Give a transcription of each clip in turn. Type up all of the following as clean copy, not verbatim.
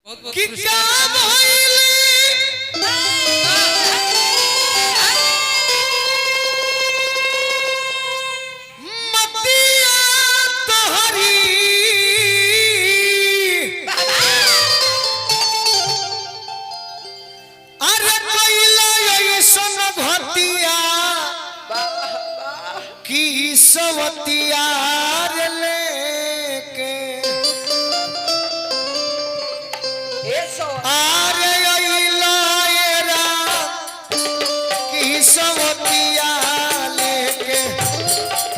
कि क्या भइले मतिया तोहरी अरे कइला ऐसन भतिया की सवतिया लेके आरे अइला एरा की सवतिया लेके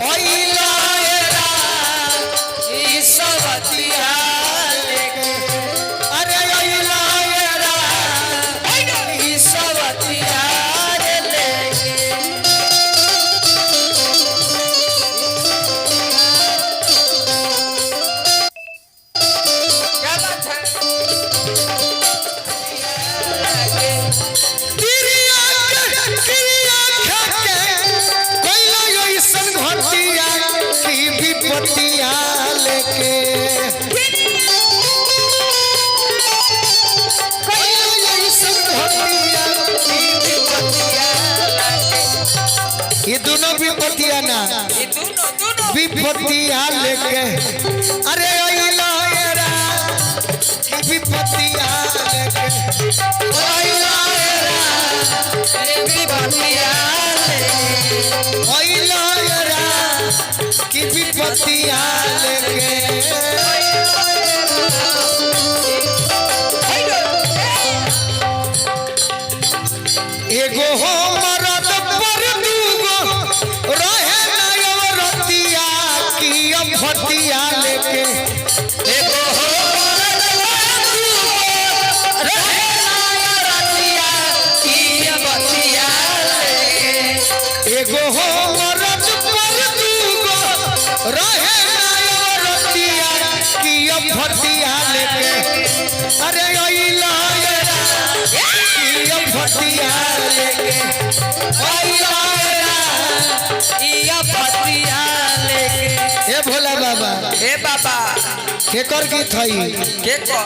अइला एरा की सवतिया लेके अरे अइला एरा की सवतिया लेके क्या बात है ये दोनों विपत्तियां ना विपत्तियां लेके अरे अइला एरा की विपत्तियां लेके अइला एरा विपत्तियां लेके अइला एरा की विपत्तियां लेके एगो हो मरद पर दूगो रहे ना रतिया की भतिया लेके एगो हो मरद पर दूगो रहे ना रतिया की भतिया लेके एगो हो मरद पर दूगो रहे ना रतिया की भतिया लेके अरे अइला भतिया लेके अइला भतिया लेके ए भोला बाबा ए बाबा केकर गीत हई के को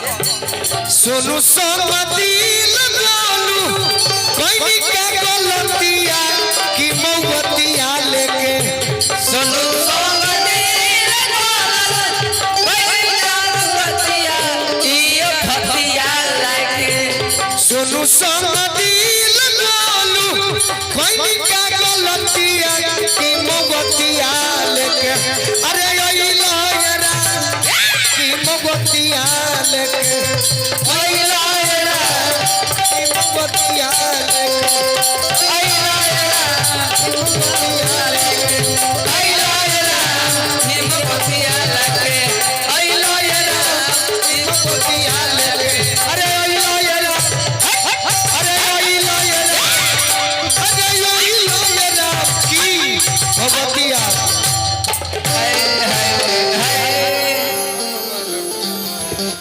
सोनू संग दिल गालू कोई के गलतिया की मौबतिया लेके सुनु संग दिल गालू कोई के गलतिया ई भतिया लेके सोनू संग दिल गालू कोई के गलतिया की मौबतिया लेके अरे अइला एरा की मौबतिया लेके अइला एरा की मौबतिया लेके अइला एरा की मौबतिया लेके अइला एरा निम भतिया लेके अइला एरा की मौबतिया लेके